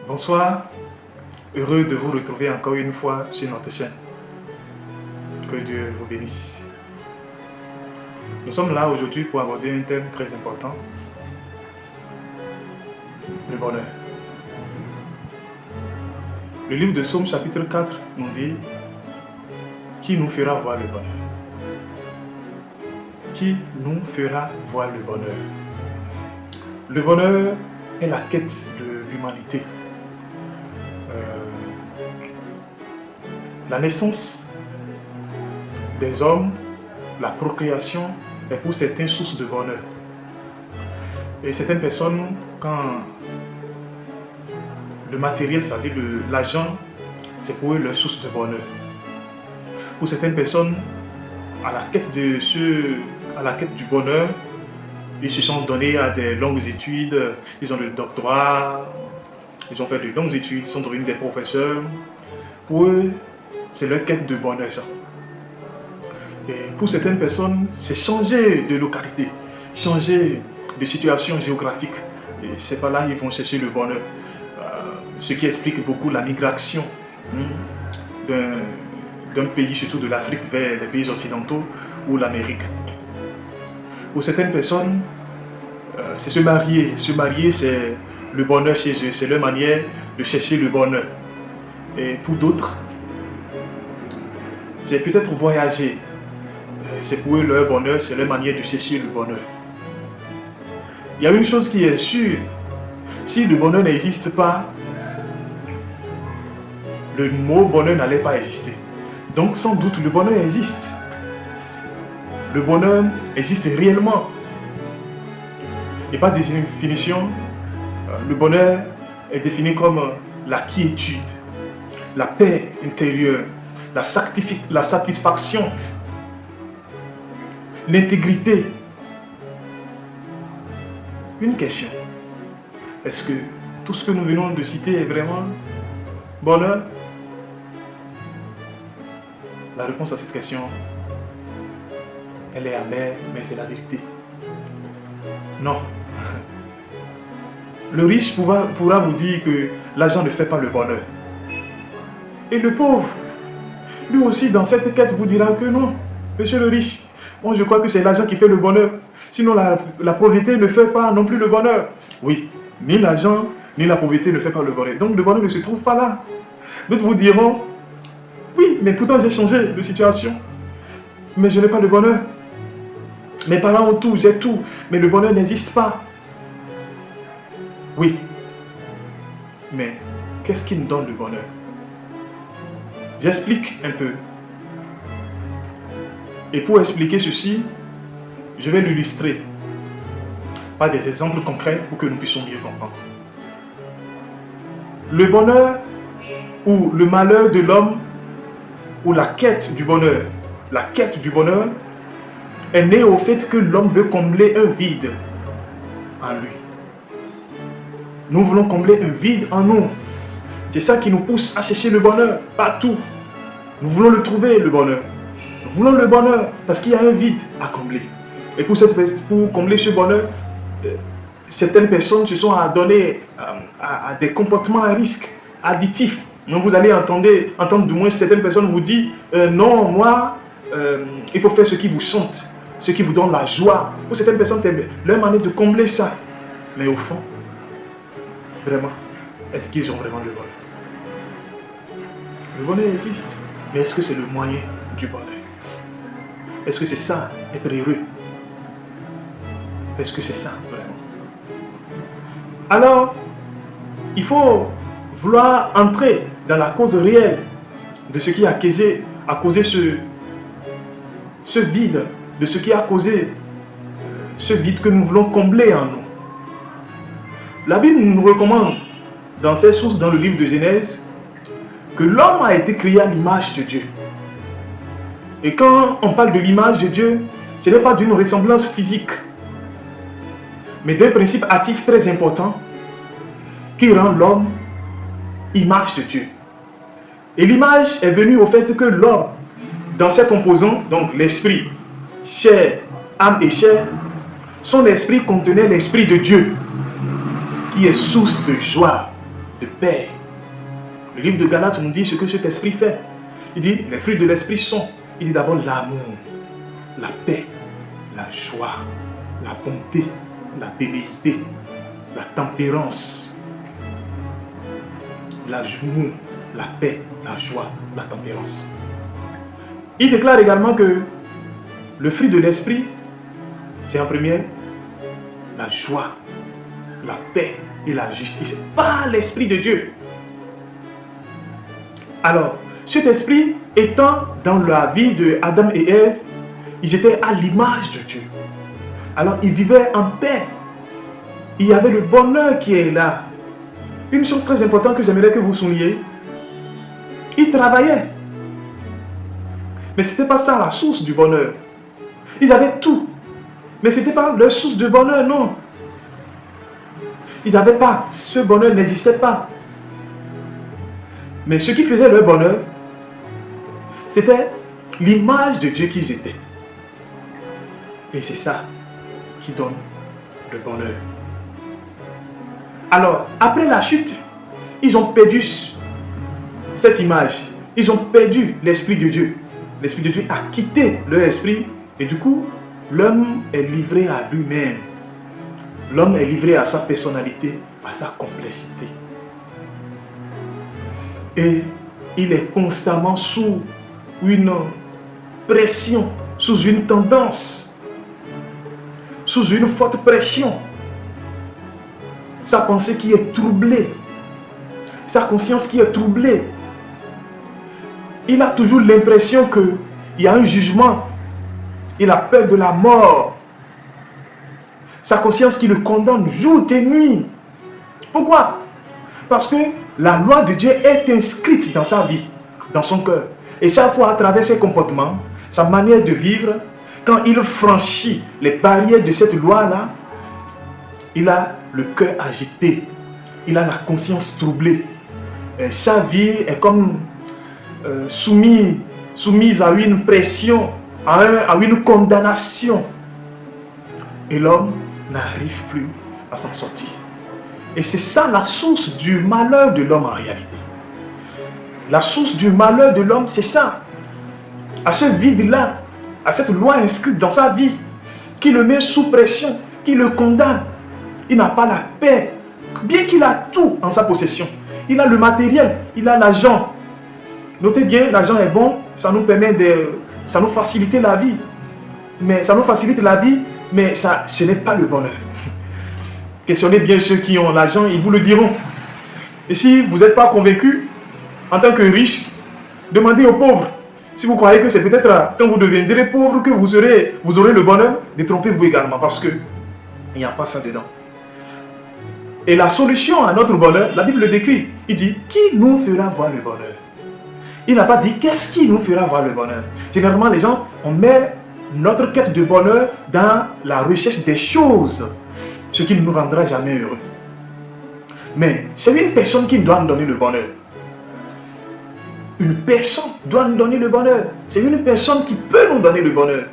Bonsoir, heureux de vous retrouver encore une fois sur notre chaîne. Que Dieu vous bénisse. Nous sommes là aujourd'hui pour aborder un thème très important, le bonheur. Le livre de Psaume chapitre 4 nous dit « Qui nous fera voir le bonheur ?» Qui nous fera voir le bonheur? Le bonheur est la quête de l'humanité. La naissance des hommes, la procréation est pour certains source de bonheur. Et certaines personnes, quand le matériel, c'est-à-dire l'argent, c'est pour eux leur source de bonheur. Pour certaines personnes, à la quête du bonheur, ils se sont donnés à des longues études, ils ont le doctorat, ils ont fait de longues études, ils sont devenus des professeurs. Pour eux, c'est leur quête de bonheur, ça. Et pour certaines personnes, c'est changer de localité, changer de situation géographique. Et c'est par là qu'ils vont chercher le bonheur. Ce qui explique beaucoup la migration d'un pays, surtout de l'Afrique, vers les pays occidentaux ou l'Amérique. Pour certaines personnes, c'est se marier. Se marier, c'est le bonheur chez eux. C'est leur manière de chercher le bonheur. Et pour d'autres, c'est peut-être voyager. C'est pour eux leur bonheur, c'est leur manière de chercher le bonheur. Il y a une chose qui est sûre, si le bonheur n'existe pas, le mot bonheur n'allait pas exister. Donc sans doute le bonheur existe. Le bonheur existe réellement. Et par définition, le bonheur est défini comme la quiétude, la paix intérieure, la satisfaction, l'intégrité. Une question. Est-ce que tout ce que nous venons de citer est vraiment bonheur? La réponse à cette question, elle est amère, mais c'est la vérité. Non. Le riche pourra vous dire que l'argent ne fait pas le bonheur. Et le pauvre, lui aussi dans cette quête vous dira que non, monsieur le riche, moi je crois que c'est l'argent qui fait le bonheur. Sinon la pauvreté ne fait pas non plus le bonheur. Oui, ni l'argent ni la pauvreté ne fait pas le bonheur. Donc le bonheur ne se trouve pas là. D'autres vous diront, oui, mais pourtant j'ai changé de situation. Mais je n'ai pas le bonheur. Mes parents ont tout, j'ai tout. Mais le bonheur n'existe pas. Oui. Mais qu'est-ce qui nous donne le bonheur? J'explique un peu. Et pour expliquer ceci, je vais l'illustrer par des exemples concrets pour que nous puissions mieux comprendre. Le bonheur ou le malheur de l'homme ou la quête du bonheur est née au fait que l'homme veut combler un vide en lui. Nous voulons combler un vide en nous. C'est ça qui nous pousse à chercher le bonheur partout. Nous voulons le trouver, le bonheur. Nous voulons le bonheur parce qu'il y a un vide à combler. Et pour combler ce bonheur, certaines personnes se sont adonnées à des comportements à risque, addictifs. Donc vous allez entendre du moins certaines personnes vous dire non, moi, il faut faire ce qui vous chante, ce qui vous donne la joie. Pour certaines personnes, c'est leur manière de combler ça. Mais au fond, vraiment, est-ce qu'ils ont vraiment le bonheur? Le bonheur existe, mais est-ce que c'est le moyen du bonheur? Est-ce que c'est ça, être heureux? Est-ce que c'est ça, vraiment? Alors, il faut vouloir entrer dans la cause réelle de ce qui a causé ce vide, de ce qui a causé ce vide que nous voulons combler en nous. La Bible nous recommande, dans ses sources, dans le livre de Genèse, que l'homme a été créé à l'image de Dieu. Et quand on parle de l'image de Dieu, ce n'est pas d'une ressemblance physique, mais d'un principe actif très important qui rend l'homme image de Dieu. Et l'image est venue au fait que l'homme, dans ses composants, donc l'esprit, chair, âme et chair, son esprit contenait l'esprit de Dieu, qui est source de joie, de de paix. Le livre de Galates nous dit ce que cet esprit fait. Il dit, les fruits de l'esprit sont, il dit d'abord l'amour, la paix, la joie, la bonté, la bénédicité, la tempérance, l'amour, la paix, la joie, la tempérance. Il déclare également que le fruit de l'esprit, c'est en premier la joie, la paix et la justice par l'Esprit de Dieu. Alors, cet esprit étant dans la vie de Adam et Ève, ils étaient à l'image de Dieu. Alors, ils vivaient en paix. Il y avait le bonheur qui est là. Une chose très importante que j'aimerais que vous souligniez, ils travaillaient. Mais ce n'était pas ça la source du bonheur. Ils avaient tout. Mais ce n'était pas leur source de bonheur, non. Ils n'avaient pas. Ce bonheur n'existait pas. Mais ce qui faisait leur bonheur, c'était l'image de Dieu qu'ils étaient. Et c'est ça qui donne le bonheur. Alors, après la chute, ils ont perdu cette image. Ils ont perdu l'Esprit de Dieu. L'Esprit de Dieu a quitté leur esprit et du coup, l'homme est livré à lui-même. L'homme est livré à sa personnalité, à sa complexité. Et il est constamment sous une pression, sous une tendance, sous une forte pression. Sa pensée qui est troublée, sa conscience qui est troublée. Il a toujours l'impression qu'il y a un jugement. Il a peur de la mort. Sa conscience qui le condamne jour et nuit. Pourquoi? Parce que la loi de Dieu est inscrite dans sa vie, dans son cœur. Et chaque fois, à travers ses comportements, sa manière de vivre, quand il franchit les barrières de cette loi-là, il a le cœur agité. Il a la conscience troublée. Et sa vie est comme soumise à une pression, à une condamnation. Et l'homme n'arrive plus à s'en sortir. Et c'est ça la source du malheur de l'homme en réalité. La source du malheur de l'homme, c'est ça. À ce vide-là, à cette loi inscrite dans sa vie, qui le met sous pression, qui le condamne. Il n'a pas la paix, bien qu'il a tout en sa possession. Il a le matériel, il a l'argent. Notez bien, l'argent est bon, ça nous permet ça nous facilite la vie. Mais ça nous facilite la vie, mais ce n'est pas le bonheur. Questionnez bien ceux qui ont l'argent, ils vous le diront. Et si vous n'êtes pas convaincu, en tant que riche, demandez aux pauvres. Si vous croyez que c'est peut-être quand vous deviendrez pauvre que vous aurez le bonheur, détrompez-vous également, parce que il n'y a pas ça dedans. Et la solution à notre bonheur, la Bible le décrit. Il dit, qui nous fera voir le bonheur? Il n'a pas dit, qu'est-ce qui nous fera voir le bonheur? Généralement, les gens, on met notre quête de bonheur dans la recherche des choses, ce qui ne nous rendra jamais heureux. Mais c'est une personne qui doit nous donner le bonheur. Une personne doit nous donner le bonheur. C'est une personne qui peut nous donner le bonheur.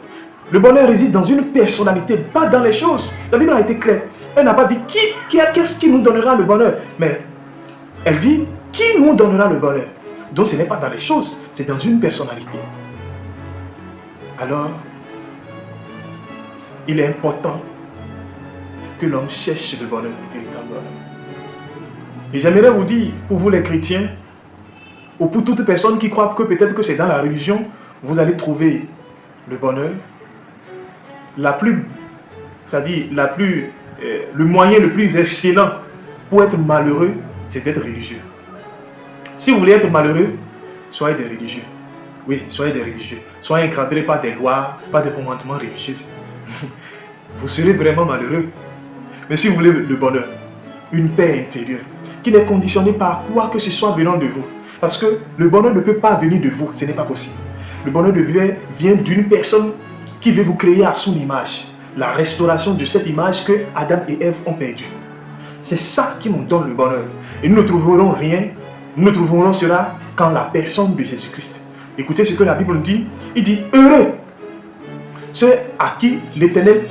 Le bonheur réside dans une personnalité, pas dans les choses. La Bible a été claire. Elle n'a pas dit qu'est-ce qui nous donnera le bonheur. Mais elle dit qui nous donnera le bonheur. Donc ce n'est pas dans les choses, c'est dans une personnalité. Alors, il est important que l'homme cherche le bonheur, le véritable bonheur. Et j'aimerais vous dire, pour vous les chrétiens, ou pour toute personne qui croit que peut-être que c'est dans la religion, vous allez trouver le bonheur. Le moyen le plus excellent pour être malheureux, c'est d'être religieux. Si vous voulez être malheureux, soyez des religieux. Oui, soyez des religieux. Soyez encadrés par des lois, par des commandements religieux. Vous serez vraiment malheureux. Mais si vous voulez le bonheur, une paix intérieure, qui n'est conditionnée par quoi que ce soit venant de vous. Parce que le bonheur ne peut pas venir de vous, ce n'est pas possible. Le bonheur vient d'une personne qui veut vous créer à son image. La restauration de cette image que Adam et Ève ont perdue. C'est ça qui nous donne le bonheur. Et nous ne trouverons rien, nous ne trouverons cela qu'en la personne de Jésus-Christ. Écoutez ce que la Bible nous dit. Il dit, heureux ceux à qui l'Éternel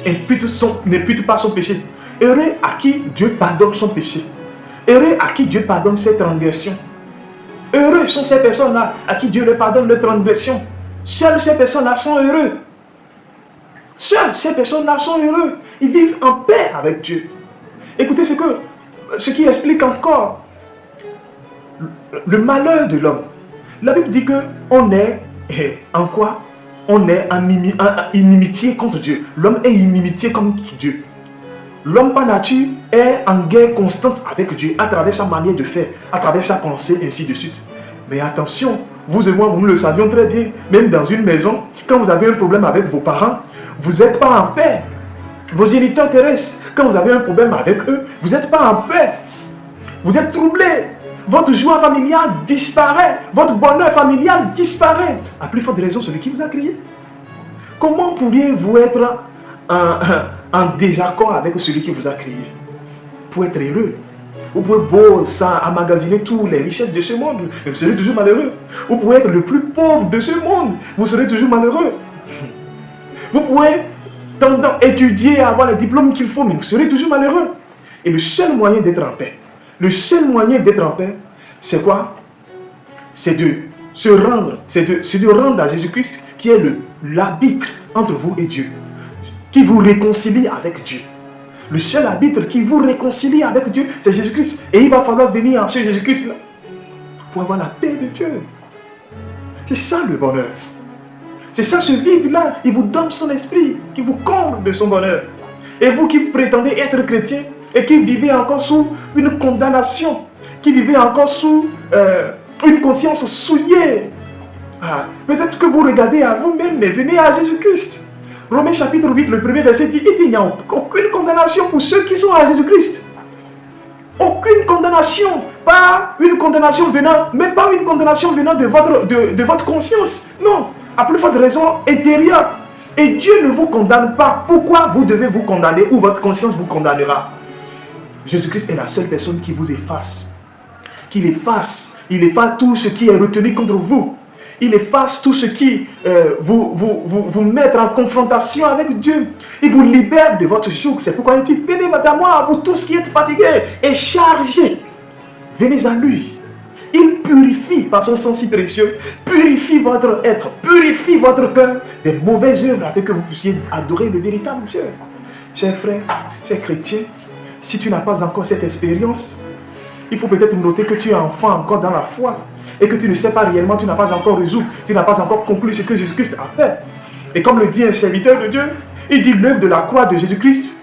n'impute pas son péché. Heureux à qui Dieu pardonne son péché. Heureux à qui Dieu pardonne ses transgressions. Heureux sont ces personnes-là à qui Dieu leur pardonne leurs transgressions. Seules ces personnes-là sont heureux. Seules ces personnes-là sont heureux. Ils vivent en paix avec Dieu. Écoutez ce qui explique encore le malheur de l'homme. La Bible dit qu'on est en quoi? On est en inimitié contre Dieu. L'homme est inimitié contre Dieu. L'homme par nature est en guerre constante avec Dieu à travers sa manière de faire, à travers sa pensée, ainsi de suite. Mais attention, vous et moi, nous le savions très bien, même dans une maison, quand vous avez un problème avec vos parents, vous n'êtes pas en paix. Vos géniteurs terrestres, quand vous avez un problème avec eux, vous n'êtes pas en paix. Vous êtes troublé. Votre joie familiale disparaît. Votre bonheur familial disparaît. À plus forte raison, celui qui vous a créé. Comment pourriez-vous être en désaccord avec celui qui vous a créé? Pour être heureux. Vous pouvez beau emmagasiner toutes les richesses de ce monde, mais vous serez toujours malheureux. Vous pouvez être le plus pauvre de ce monde, vous serez toujours malheureux. Vous pouvez étudier, avoir les diplômes qu'il faut, mais vous serez toujours malheureux. Et le seul moyen d'être en paix, c'est quoi? C'est de se rendre, c'est de rendre à Jésus-Christ qui est l'arbitre entre vous et Dieu, qui vous réconcilie avec Dieu. Le seul arbitre qui vous réconcilie avec Dieu, c'est Jésus-Christ. Et il va falloir venir en ce Jésus-Christ-là pour avoir la paix de Dieu. C'est ça le bonheur. C'est ça ce vide-là. Il vous donne son esprit, qui vous comble de son bonheur. Et vous qui prétendez être chrétien et qui vivez encore sous une condamnation, qui vivez encore sous une conscience souillée, peut-être que vous regardez à vous-même, mais venez à Jésus-Christ. Romains chapitre 8, le premier verset dit, il n'y a aucune condamnation pour ceux qui sont à Jésus-Christ. Aucune condamnation, pas une condamnation venant, même pas une condamnation venant de votre conscience. Non, à plus forte raison intérieure. Et Dieu ne vous condamne pas. Pourquoi vous devez vous condamner ou votre conscience vous condamnera? Jésus-Christ est la seule personne qui vous efface. Il efface tout ce qui est retenu contre vous. Il efface tout ce qui vous met en confrontation avec Dieu. Il vous libère de votre joug. C'est pourquoi il dit, venez à moi, vous tous qui êtes fatigués et chargés. Venez à lui. Il purifie par son sang si précieux, purifie votre être, purifie votre cœur des mauvaises œuvres afin que vous puissiez adorer le véritable Dieu. Chers frères, chers chrétiens, si tu n'as pas encore cette expérience, il faut peut-être noter que tu es enfant encore dans la foi et que tu ne sais pas réellement, tu n'as pas encore résolu, tu n'as pas encore conclu ce que Jésus-Christ a fait. Et comme le dit un serviteur de Dieu, il dit l'œuvre de la croix de Jésus-Christ,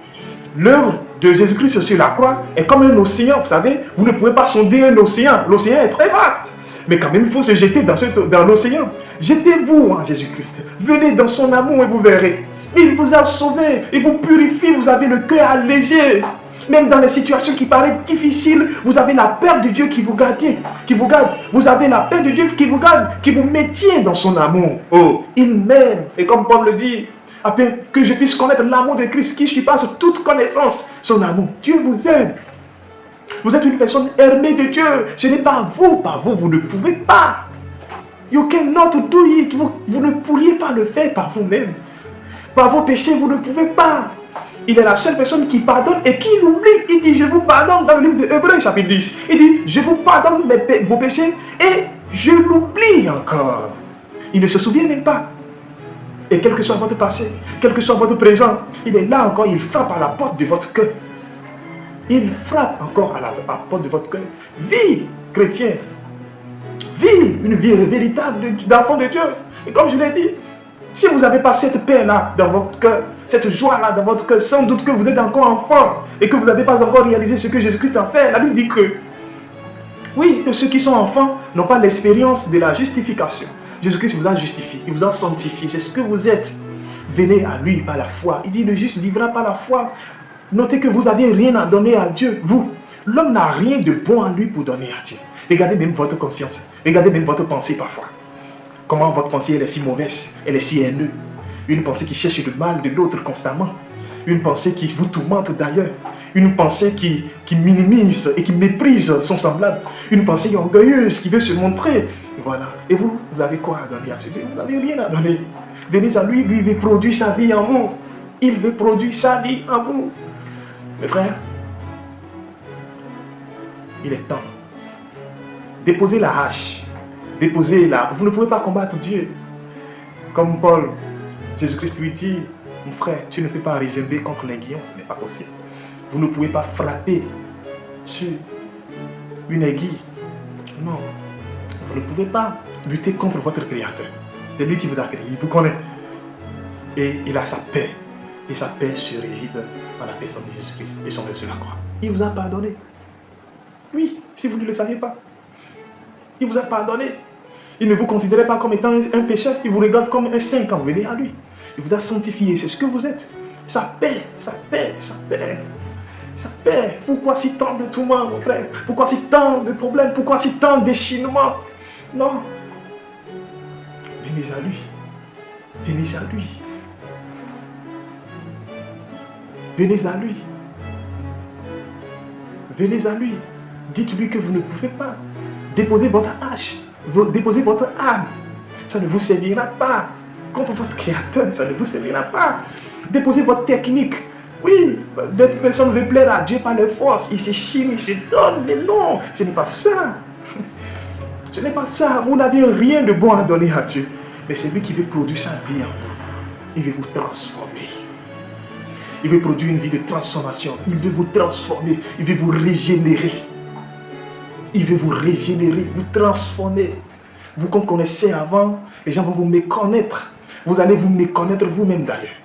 l'œuvre de Jésus-Christ sur la croix est comme un océan. Vous savez, vous ne pouvez pas sonder un océan. L'océan est très vaste. Mais quand même, il faut se jeter dans l'océan. Jetez-vous en Jésus-Christ. Venez dans son amour et vous verrez. Il vous a sauvé. Il vous purifie. Vous avez le cœur allégé. Même dans les situations qui paraissent difficiles, vous avez la paix de Dieu qui vous garde. Vous avez la paix de Dieu qui vous garde, qui vous maintient dans son amour. Oh, il m'aime. Et comme Paul le dit, afin que je puisse connaître l'amour de Christ qui surpasse toute connaissance, son amour. Dieu vous aime. Vous êtes une personne aimée de Dieu. Ce n'est pas vous, par vous, vous ne pouvez pas. You cannot do it. Vous ne pourriez pas le faire par vous-même. Par vos péchés, vous ne pouvez pas. Il est la seule personne qui pardonne et qui l'oublie. Il dit, je vous pardonne dans le livre de Hébreux, chapitre 10. Il dit, je vous pardonne vos péchés et je l'oublie encore. Il ne se souvient même pas. Et quel que soit votre passé, quel que soit votre présent, il est là encore, il frappe à la porte de votre cœur. Il frappe encore à la porte de votre cœur. Vis, chrétien. Vis une vie véritable d'enfant de Dieu. Et comme je l'ai dit, si vous n'avez pas cette paix-là dans votre cœur, cette joie-là dans votre cœur, sans doute que vous êtes encore enfant et que vous n'avez pas encore réalisé ce que Jésus-Christ a fait. La Bible dit que, oui, que ceux qui sont enfants n'ont pas l'expérience de la justification. Jésus-Christ vous a justifié, il vous a sanctifié, c'est ce que vous êtes. Venez à lui par la foi. Il dit, le juste vivra par la foi. Notez que vous n'avez rien à donner à Dieu, vous. L'homme n'a rien de bon en lui pour donner à Dieu. Regardez même votre conscience, regardez même votre pensée parfois. Comment votre pensée elle est si mauvaise, elle est si haineuse. Une pensée qui cherche le mal de l'autre constamment. Une pensée qui vous tourmente d'ailleurs. Une pensée qui minimise et qui méprise son semblable. Une pensée orgueilleuse qui veut se montrer. Voilà. Et vous avez quoi à donner à ce Dieu? Vous n'avez rien à donner. Venez à lui, lui veut produire sa vie en vous. Il veut produire sa vie en vous. Mes frères, Il est temps. Déposez la hache. Déposez-la. Vous ne pouvez pas combattre Dieu. Comme Paul, Jésus-Christ lui dit, mon frère, tu ne peux pas régember contre l'aiguillon, ce n'est pas possible. Vous ne pouvez pas frapper sur une aiguille. Non. Vous ne pouvez pas lutter contre votre Créateur. C'est lui qui vous a créé, il vous connaît. Et il a sa paix. Et sa paix se réside dans la personne de Jésus-Christ et son œuvre sur la croix. Il vous a pardonné. Oui, si vous ne le saviez pas. Il vous a pardonné. Il ne vous considérait pas comme étant un pécheur. Il vous regarde comme un saint quand vous venez à lui. Il vous a sanctifié. C'est ce que vous êtes. Sa paix, sa paix, sa paix. Sa paix. Pourquoi si tant de tourments, mon frère? Pourquoi si tant de problèmes? Pourquoi si tant de déchirements? Non. Venez à lui. Venez à lui. Venez à lui. Venez à lui. Dites-lui que vous ne pouvez pas. Déposez votre hache. Déposez votre âme. Ça ne vous servira pas. Contre votre Créateur, ça ne vous servira pas. Déposez votre technique. Oui, d'autres personnes veulent plaire à Dieu par leur force. Ils se chient, ils se donnent. Mais non, ce n'est pas ça. Ce n'est pas ça. Vous n'avez rien de bon à donner à Dieu. Mais c'est lui qui veut produire sa vie en vous. Il veut vous transformer. Il veut produire une vie de transformation. Il veut vous transformer. Il veut vous régénérer. Il veut vous régénérer, vous transformer. Vous qu'on connaissez avant, les gens vont vous méconnaître. Vous allez vous méconnaître vous-même d'ailleurs.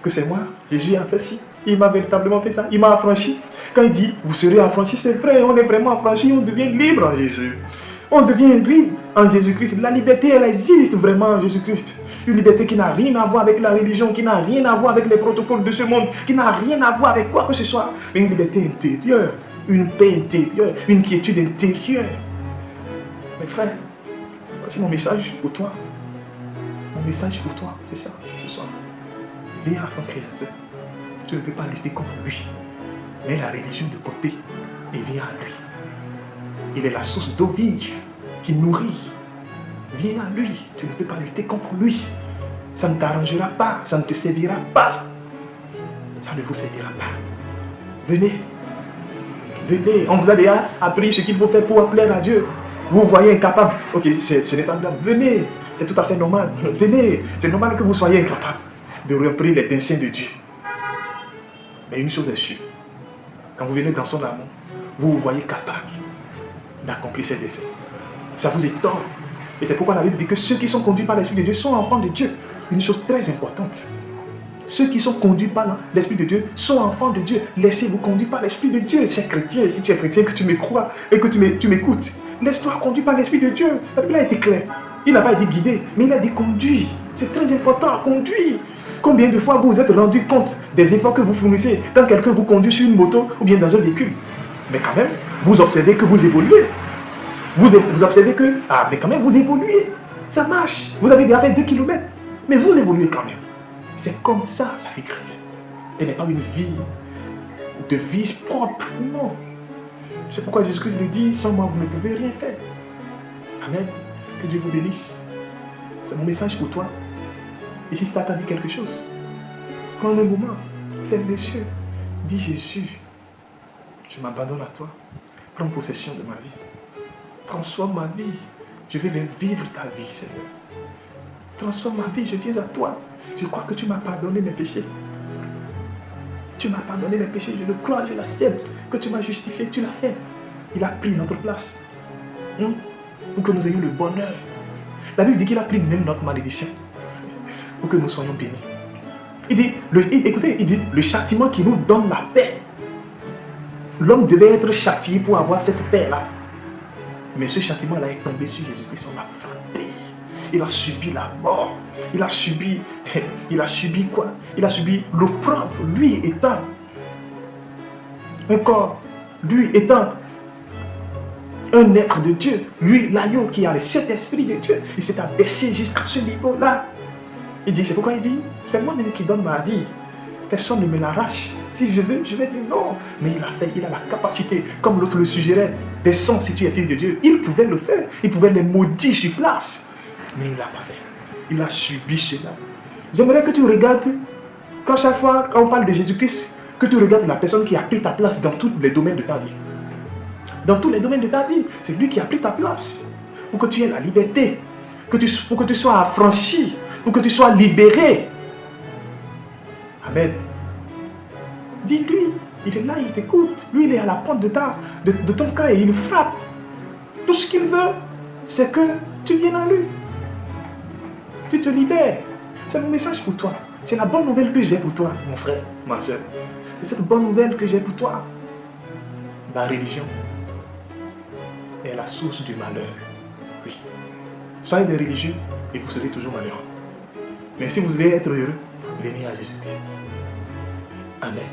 Que c'est moi, Jésus a fait ci. Il m'a véritablement fait ça. Il m'a affranchi. Quand il dit, vous serez affranchis, c'est vrai, on est vraiment affranchi, on devient libre en Jésus. On devient libre en Jésus-Christ. La liberté, elle existe vraiment en Jésus-Christ. Une liberté qui n'a rien à voir avec la religion, qui n'a rien à voir avec les protocoles de ce monde, qui n'a rien à voir avec quoi que ce soit. Mais une liberté intérieure, une paix intérieure, une quiétude intérieure. Mes frères, voici mon message pour toi. Mon message pour toi, c'est ça, ce soir. Viens à ton Créateur. Tu ne peux pas lutter contre lui. Mets la religion de côté et viens à lui. Il est la source d'eau vive qui nourrit. Viens à lui. Tu ne peux pas lutter contre lui. Ça ne t'arrangera pas. Ça ne te servira pas. Ça ne vous servira pas. Venez. Venez. On vous a déjà appris ce qu'il faut faire pour plaire à Dieu. Vous voyez incapable. Ok, ce n'est pas grave. Venez. C'est tout à fait normal. Venez. C'est normal que vous soyez incapable de remplir les desseins de Dieu. Mais une chose est sûre. Quand vous venez dans son amour, vous vous voyez capable d'accomplir ses desseins. Ça vous étonne. Et c'est pourquoi la Bible dit que ceux qui sont conduits par l'Esprit de Dieu sont enfants de Dieu. Une chose très importante. Ceux qui sont conduits par l'Esprit de Dieu sont enfants de Dieu. Laissez-vous conduire par l'Esprit de Dieu. Cher chrétien, si tu es chrétien, que tu me crois et que tu m'écoutes, laisse-toi conduire par l'Esprit de Dieu. La Bible a été claire. Il n'a pas dit guider, mais il a dit conduire. C'est très important, conduire. Combien de fois vous vous êtes rendu compte des efforts que vous fournissez quand quelqu'un vous conduit sur une moto ou bien dans un véhicule? Mais quand même, vous observez que vous évoluez. Vous observez que, mais quand même, vous évoluez. Ça marche. Vous avez déjà fait 2 km. Mais vous évoluez quand même. C'est comme ça, la vie chrétienne. Elle n'est pas une vie de vie propre. Non. C'est pourquoi Jésus-Christ le dit, sans moi, vous ne pouvez rien faire. Amen. Que Dieu vous bénisse. C'est mon message pour toi. Et si ça t'a dit quelque chose, prends un moment, ferme les yeux. Dis Jésus, je m'abandonne à toi. Prends possession de ma vie. Transforme ma vie. Je vais vivre ta vie, Seigneur. Transforme ma vie, je viens à toi. Je crois que tu m'as pardonné mes péchés. Tu m'as pardonné mes péchés, je le crois, je l'accepte. Que tu m'as justifié, tu l'as fait. Il a pris notre place. Pour que nous ayons le bonheur. La Bible dit qu'il a pris même notre malédiction. Pour que nous soyons bénis. Il dit, écoutez, il dit, le châtiment qui nous donne la paix. L'homme devait être châtié pour avoir cette paix-là. Mais ce châtiment-là est tombé sur Jésus-Christ, on l'a frappé. Il a subi la mort. Il a subi quoi? Il a subi l'opprobre, lui étant un corps, lui étant un être de Dieu, lui l'agneau qui a le Saint-Esprit de Dieu. Il s'est abaissé jusqu'à ce niveau-là. Il dit, c'est pourquoi il dit, c'est moi-même qui donne ma vie. Personne ne me l'arrache. Si je veux, je vais dire non. Mais il a la capacité, comme l'autre le suggérait, descends si tu es fils de Dieu. Il pouvait le faire. Il pouvait les maudire sur place. Mais il ne l'a pas fait. Il a subi cela. J'aimerais que tu regardes, quand chaque fois qu'on parle de Jésus-Christ, que tu regardes la personne qui a pris ta place dans tous les domaines de ta vie. dans tous les domaines de ta vie. C'est lui qui a pris ta place pour que tu aies la liberté, pour que tu sois affranchi, pour que tu sois libéré. Amen. Dis-lui, il est là, il t'écoute. Lui, il est à la porte de ton cœur et il frappe. Tout ce qu'il veut, c'est que tu viennes à lui. Tu te libères. C'est mon message pour toi. C'est la bonne nouvelle que j'ai pour toi, mon frère, ma soeur. C'est cette bonne nouvelle que j'ai pour toi. La religion est la source du malheur. Oui. Soyez des religieux et vous serez toujours malheureux. Mais si vous voulez être heureux, venez à Jésus-Christ. Amen.